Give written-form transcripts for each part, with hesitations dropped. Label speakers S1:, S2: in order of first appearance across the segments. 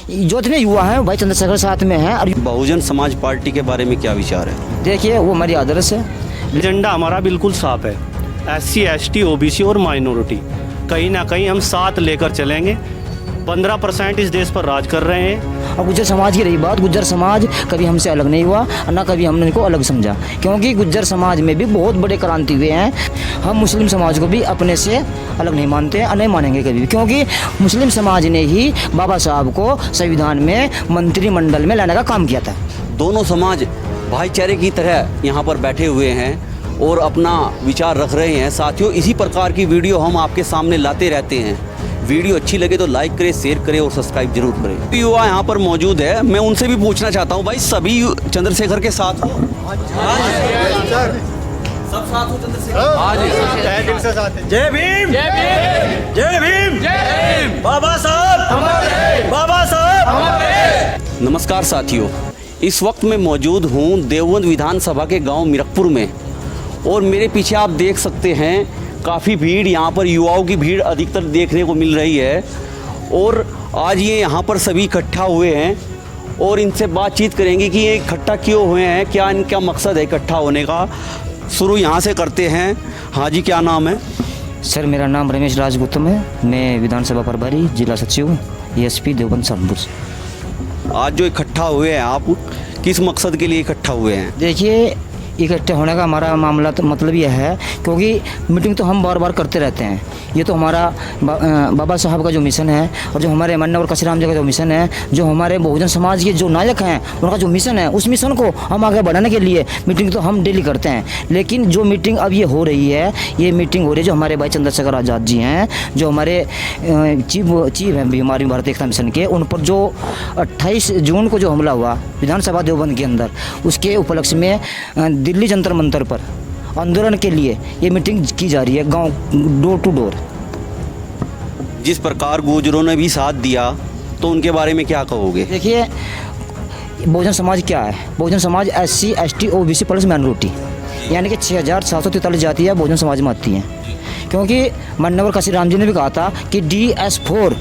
S1: जो इतने युवा हैं भाई चंद्रशेखर साथ में हैं। और
S2: बहुजन समाज पार्टी के बारे में क्या विचार है?
S1: देखिए वो हमारी आदर्श है।
S3: एजेंडा हमारा बिल्कुल साफ है। SC ST OBC और माइनॉरिटी कहीं ना कहीं हम साथ लेकर चलेंगे। 15% इस देश पर राज कर रहे हैं।
S1: और गुज्जर समाज की रही बात, गुज्जर समाज कभी हमसे अलग नहीं हुआ और ना कभी हमने इनको अलग समझा, क्योंकि गुज्जर समाज में भी बहुत बड़े क्रांति हुए हैं। हम मुस्लिम समाज को भी अपने से अलग नहीं मानते और नहीं मानेंगे कभी भी, क्योंकि मुस्लिम समाज ने ही बाबा साहब को संविधान में मंत्रिमंडल में लाने का काम किया था।
S2: दोनों समाज भाईचारे की तरह यहाँ पर बैठे हुए हैं और अपना विचार रख रहे हैं। साथियों, इसी प्रकार की वीडियो हम आपके सामने लाते रहते हैं। वीडियो अच्छी लगे तो लाइक करें, शेयर करें और सब्सक्राइब जरूर करें। युवा यहाँ पर मौजूद है, मैं उनसे भी पूछना चाहता हूँ, भाई सभी चंद्रशेखर के साथ हो? सब साथ हो चंद्रशेखर? हाँ जी,
S4: दिल से साथ हैं।
S3: जय भीम, जय भीम, जय भीम, जय भीम। बाबा साहब हमारे, बाबा साहब हमारे।
S2: नमस्कार साथियों, इस वक्त मैं मौजूद हूँ देवबंद विधानसभा के गांव मीरकपुर में और मेरे पीछे आप देख सकते हैं काफ़ी भीड़, यहाँ पर युवाओं की भीड़ अधिकतर देखने को मिल रही है। और आज ये यहाँ पर सभी इकट्ठा हुए हैं और इनसे बातचीत करेंगे कि ये इकट्ठा क्यों हुए हैं, क्या इनका मकसद है इकट्ठा होने का। शुरू यहाँ से करते हैं। हाँ जी, क्या नाम है?
S1: सर मेरा नाम रमेश राजगुप्तम है, मैं विधानसभा प्रभारी, जिला सचिव, ESP देवबंद सहारनपुर।
S2: आज जो इकट्ठा हुए हैं आप किस मकसद के लिए इकट्ठा हुए हैं?
S1: देखिए इकट्ठे होने का हमारा मामला तो मतलब यह है, क्योंकि मीटिंग तो हम बार बार करते रहते हैं। ये तो हमारा बाबा साहब का जो मिशन है और जो हमारे माननीय काशीराम जी का जो मिशन है, जो हमारे बहुजन समाज के जो नायक हैं उनका जो मिशन है, उस मिशन को हम आगे बढ़ाने के लिए मीटिंग तो हम डेली करते हैं। लेकिन जो मीटिंग अब ये हो रही है, ये मीटिंग हो रही है जो हमारे भाई चंद्रशेखर आज़ाद जी हैं, जो हमारे चीफ हैं हमारी भारतीय एकता मिशन के, उन पर जो 28 जून को जो हमला हुआ विधानसभा देवबंद के अंदर, उसके उपलक्ष्य में दिल्ली जंतर मंतर पर आंदोलन के लिए ये मीटिंग की जा रही है, गांव डोर टू डोर।
S2: जिस प्रकार गुर्जरों ने भी साथ दिया तो उनके बारे में क्या कहोगे?
S1: देखिए बहुजन समाज क्या है? Bahujan Samaj SC ST OBC plus minority यानी कि 6743 जातियाँ बहुजन समाज में आती हैं। क्योंकि माननीय काशीराम जी ने भी कहा था कि DS4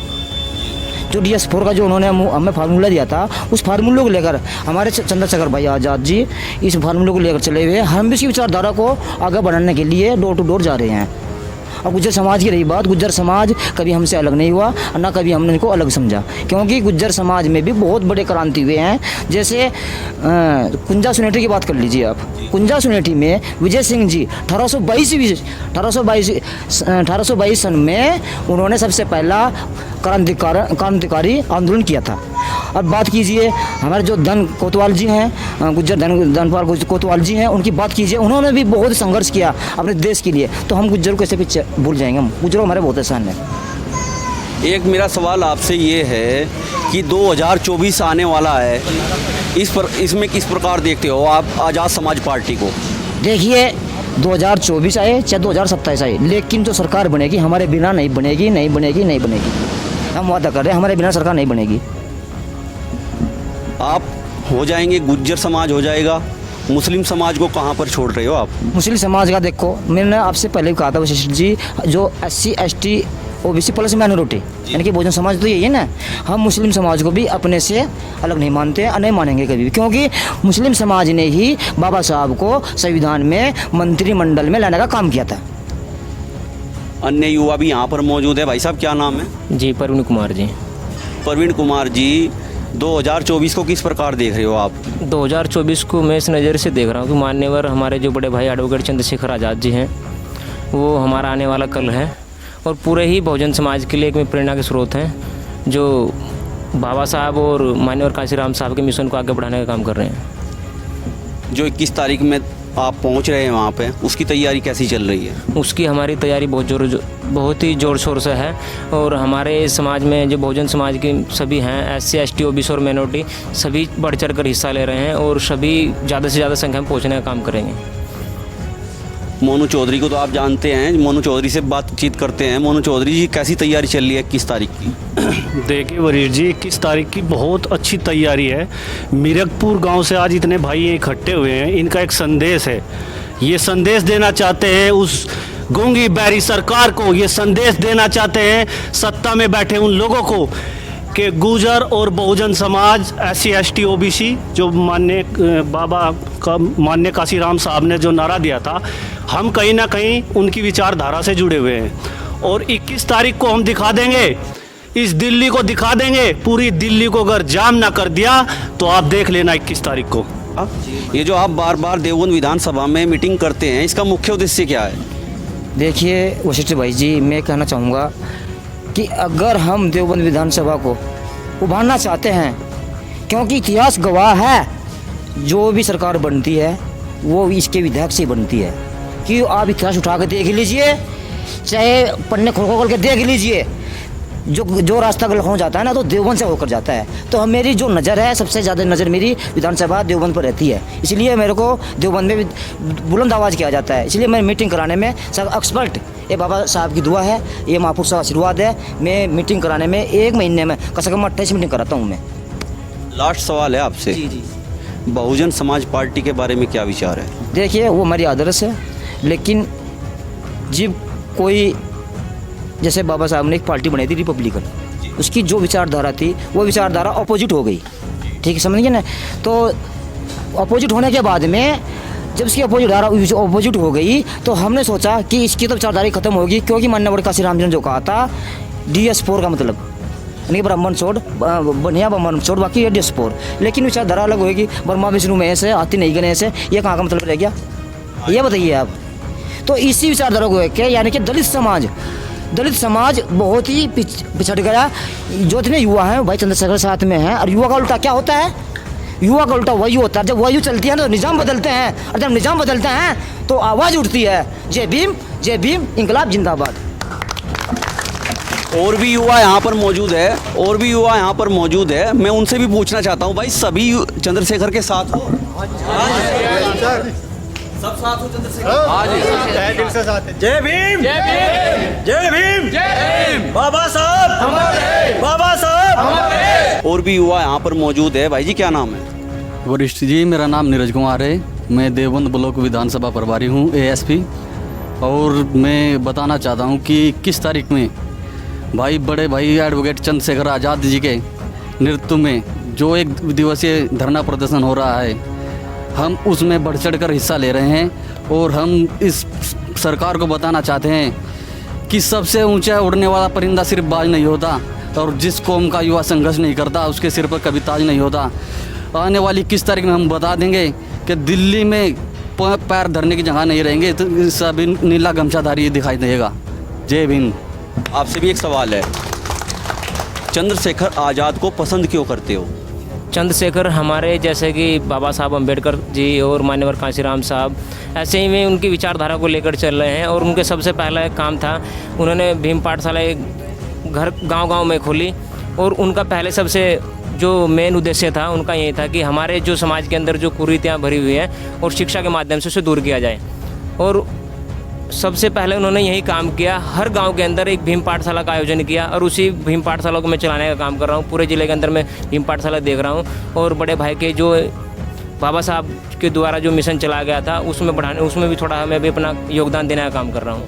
S1: जो DS4 का जो उन्होंने हमें फार्मूला दिया था, उस फार्मूले को लेकर हमारे चंद्रशेखर भाई आज़ाद जी इस फार्मूले को लेकर चले हुए। हम भी इसी विचारधारा को आगे बढ़ाने के लिए डोर टू डोर जा रहे हैं। और गुज्जर समाज की रही बात, गुज्जर समाज कभी हमसे अलग नहीं हुआ और ना कभी हमने इनको अलग समझा, क्योंकि गुज्जर समाज में भी बहुत बड़े क्रांति हुए हैं। जैसे कुंजा सुनेठी की बात कर लीजिए आप। कुंजा सुनेठी में विजय सिंह जी 1822 सन में उन्होंने सबसे पहला क्रांतिकारी आंदोलन किया था। अब बात कीजिए हमारे जो धन कोतवाल जी हैं, गुज्जर धनपाल कोतवाल जी हैं, उनकी बात कीजिए, उन्होंने भी बहुत संघर्ष किया अपने देश के लिए। तो हम गुज्जर को कैसे पीछे भूल जाएंगे? हम गुज्जर हमारे बहुत आसान है।
S2: एक मेरा सवाल आपसे ये है कि 2024 आने वाला है, इसमें किस प्रकार देखते हो आप आज़ाद समाज पार्टी को?
S1: देखिए 2024 आए चाहे 2027 आए, लेकिन जो सरकार बनेगी हमारे बिना नहीं बनेगी, नहीं बनेगी, नहीं बनेगी। हम वादा कर रहे हैं हमारे बिना सरकार नहीं बनेगी।
S2: आप हो जाएंगे, गुज्जर समाज हो जाएगा, मुस्लिम समाज को कहाँ पर छोड़ रहे हो आप?
S1: मुस्लिम समाज का देखो, मैंने आपसे पहले भी कहा था वशिष्ठ जी, जो SC ST OBC plus minority यानी कि बहुजन समाज तो यही है ना। हम मुस्लिम समाज को भी अपने से अलग नहीं मानते और नहीं मानेंगे कभी भी, क्योंकि मुस्लिम समाज ने ही बाबा साहब को संविधान में मंत्रिमंडल में लाने का काम किया था।
S2: अन्य युवा भी यहाँ पर मौजूद है। भाई साहब क्या नाम है?
S5: जी प्रवीण कुमार जी।
S2: प्रवीण कुमार जी, 2024 को किस प्रकार देख रहे हो आप?
S5: 2024 को मैं इस नज़र से देख रहा हूँ कि मान्यवर हमारे जो बड़े भाई एडवोकेट चंद्रशेखर आज़ाद जी हैं, वो हमारा आने वाला कल है और पूरे ही बहुजन समाज के लिए एक प्रेरणा के स्रोत हैं, जो बाबा साहब और मान्यवर काशीराम साहब के मिशन को आगे बढ़ाने का काम कर रहे हैं।
S2: जो 21 तारीख में आप पहुंच रहे हैं वहाँ पे, उसकी तैयारी कैसी चल रही है?
S5: उसकी हमारी तैयारी बहुत ही ज़ोर शोर से है और हमारे समाज में जो बहुजन समाज के सभी हैं, SC ST OBC और माइनॉरिटी सभी बढ़ चढ़ कर हिस्सा ले रहे हैं और सभी ज़्यादा से ज़्यादा संख्या में पहुँचने का काम करेंगे।
S2: मोनू चौधरी को तो आप जानते हैं, मोनू चौधरी से बातचीत करते हैं। मोनू चौधरी जी, कैसी तैयारी चल रही है 21 तारीख की?
S3: देखिए वरीर जी, 21 तारीख की बहुत अच्छी तैयारी है। मीरकपुर गांव से आज इतने भाई इकट्ठे हुए हैं, इनका एक संदेश है। ये संदेश देना चाहते हैं उस गूंगी बैरी सरकार को, ये संदेश देना चाहते हैं सत्ता में बैठे उन लोगों को कि गुर्जर और Bahujan Samaj SC ST OBC जो माननीय काशीराम साहब ने जो नारा दिया था, हम कहीं ना कहीं उनकी विचारधारा से जुड़े हुए हैं। और 21 तारीख को हम दिखा देंगे, इस दिल्ली को दिखा देंगे, पूरी दिल्ली को अगर जाम ना कर दिया तो आप देख लेना 21 तारीख को।
S2: ये जो आप बार बार देवबंद विधानसभा में मीटिंग करते हैं, इसका मुख्य उद्देश्य क्या है?
S1: देखिए वशिष्ठ भाई जी, मैं कहना चाहूँगा कि अगर हम देवबंद विधानसभा को उभारना चाहते हैं, क्योंकि इतिहास गवाह है, जो भी सरकार बनती है वो इसके विधायक से बनती है। कि आप इतिहास उठा के देख लीजिए, चाहे पन्ने खोल के देख लीजिए, जो रास्ता गलत हो जाता है ना तो देवबंद से होकर जाता है। तो मेरी जो नज़र है, सबसे ज़्यादा नज़र मेरी विधानसभा देवबंद पर रहती है, इसलिए मेरे को देवबंद में बुलंद आवाज़ किया जाता है। इसलिए मैं मीटिंग कराने में सब एक्सपर्ट, ये बाबा साहब की दुआ है, ये महापुरुष का आशीर्वाद है। मैं मीटिंग कराने में 1 महीने में कम से कम 28 मीटिंग कराता हूँ मैं।
S2: लास्ट सवाल है आपसे,
S1: जी।
S2: बहुजन समाज पार्टी के बारे में क्या विचार है?
S1: देखिए वो हमारी आदर्श है, लेकिन जब कोई जैसे बाबा साहब ने एक पार्टी बनाई थी रिपब्लिकन, उसकी जो विचारधारा थी वो विचारधारा अपोजिट हो गई, ठीक है, समझिए ना। तो अपोजिट होने के बाद में जब इसकी अपोजिट हो गई तो हमने सोचा कि इसकी तो विचारधारा खत्म होगी, क्योंकि माननीय काशीराम जी ने जो कहा था DS4 का मतलब यानी ब्राह्मण छोड़ बढ़िया ब्राह्मण छोड़ बाकी ये DS4, लेकिन विचारधारा अलग होगी। ब्रह्मा विष्णु महेश है, हाथी नहीं गणेश है, ये कहाँ का मतलब रह गया, ये बताइए आप। तो इसी विचारधारा को क्या, यानी कि दलित समाज बहुत ही पिछड़ गया। जो इतने युवा हैं भाई चंद्रशेखर साथ में हैं, और युवा का उल्टा क्या होता है? युवा का उल्टा वही होता है, जब वायु चलती है ना तो निज़ाम बदलते हैं, और जब निज़ाम बदलते हैं तो आवाज़ उठती है, जय भीम इंकलाब जिंदाबाद।
S2: और भी युवा यहाँ पर मौजूद है, मैं उनसे भी पूछना चाहता हूँ, भाई सभी चंद्रशेखर के साथ हो? सब साथ हो चंद्रशेखर? हाँ जी,
S4: दिल से साथ है। जय भीम, जय भीम, जय भीम, जय भीम। बाबा साहब हमारे, बाबा साहब हमारे।
S2: और भी युवा यहाँ पर मौजूद है। भाई जी क्या नाम है?
S6: वरिष्ठ जी, मेरा नाम नीरज कुमार है, मैं देवबंद ब्लॉक विधानसभा प्रभारी हूँ, ASP। और मैं बताना चाहता हूँ कि किस तारीख में भाई बड़े भाई एडवोकेट चंद्रशेखर आज़ाद जी के नेतृत्व में जो 1 दिवसीय धरना प्रदर्शन हो रहा है, हम उसमें बढ़ चढ़ कर हिस्सा ले रहे हैं। और हम इस सरकार को बताना चाहते हैं कि सबसे ऊंचा उड़ने वाला परिंदा सिर्फ बाज नहीं होता, और जिस कौम का युवा संघर्ष नहीं करता उसके सिर पर कभी ताज नहीं होता। आने वाली 21 तारीख में हम बता देंगे कि दिल्ली में पैर धरने की जगह नहीं रहेंगे, तो सभी नीला गमछाधारी दिखाई देगा। जय भीम।
S2: आपसे भी एक सवाल है, चंद्रशेखर आज़ाद को पसंद क्यों करते हो?
S5: चंद्रशेखर हमारे जैसे कि बाबा साहब अम्बेडकर जी और मान्यवर काशीराम साहब, ऐसे ही में उनकी विचारधारा को लेकर चल रहे हैं। और उनके सबसे पहला काम था, उन्होंने भीम पाठशाला घर गांव-गांव में खोली, और उनका पहले सबसे जो मेन उद्देश्य था उनका यही था कि हमारे जो समाज के अंदर जो कुरीतियाँ भरी हुई हैं और शिक्षा के माध्यम से उसे दूर किया जाए। और सबसे पहले उन्होंने यही काम किया, हर गांव के अंदर एक भीम पाठशाला का आयोजन किया, और उसी भीम पाठशाला को मैं चलाने का काम कर रहा हूँ। पूरे ज़िले के अंदर मैं भीम पाठशाला देख रहा हूँ, और बड़े भाई के जो बाबा साहब के द्वारा जो मिशन चलाया गया था उसमें भी थोड़ा मैं भी अपना योगदान देने का काम कर रहा हूँ।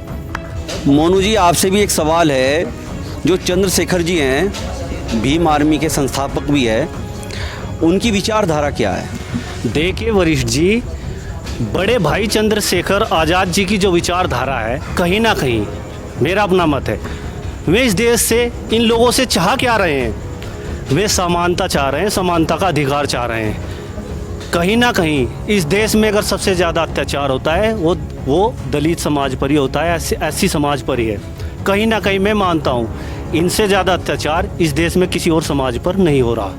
S2: मोनू जी, आपसे भी एक सवाल है, जो चंद्रशेखर जी हैं, भीम आर्मी के संस्थापक भी है, उनकी विचारधारा क्या है?
S3: देखिए वरिष्ठ जी, बड़े भाई चंद्रशेखर आज़ाद जी की जो विचारधारा है, कहीं ना कहीं मेरा अपना मत है, वे इस देश से, इन लोगों से चाह क्या रहे हैं? वे समानता चाह रहे हैं, समानता का अधिकार चाह रहे हैं। कहीं ना कहीं इस देश में अगर सबसे ज़्यादा अत्याचार होता है वो दलित समाज पर ही होता है, SC समाज पर ही है। कहीं ना कहीं मैं मानता हूँ इनसे ज़्यादा अत्याचार इस देश में किसी और समाज पर नहीं हो रहा।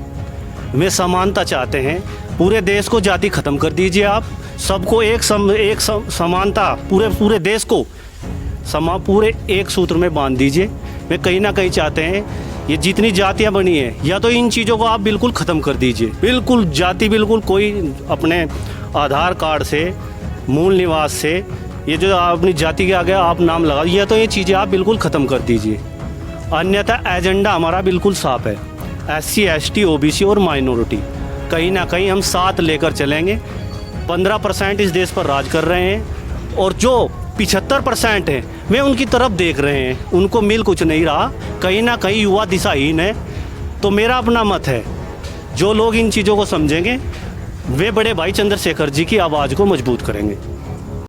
S3: वे समानता चाहते हैं, पूरे देश को जाति ख़त्म कर दीजिए, आप सबको एक समानता, पूरे देश को पूरे एक सूत्र में बांध दीजिए। वे कहीं ना कहीं चाहते हैं ये जितनी जातियां बनी हैं, या तो इन चीज़ों को आप बिल्कुल ख़त्म कर दीजिए, बिल्कुल जाति, बिल्कुल कोई अपने आधार कार्ड से, मूल निवास से, ये जो अपनी जाति के आगे आप नाम लगा, या तो ये चीज़ें आप बिल्कुल ख़त्म कर दीजिए। अन्यथा एजेंडा हमारा बिल्कुल साफ है, SC ST OBC और माइनॉरिटी कहीं ना कहीं हम साथ लेकर चलेंगे। 15% इस देश पर राज कर रहे हैं, और जो 75% हैं वे उनकी तरफ देख रहे हैं, उनको मिल कुछ नहीं रहा। कहीं ना कहीं युवा दिशाहीन है, तो मेरा अपना मत है, जो लोग इन चीज़ों को समझेंगे वे बड़े भाई चंद्रशेखर जी की आवाज़ को मजबूत करेंगे।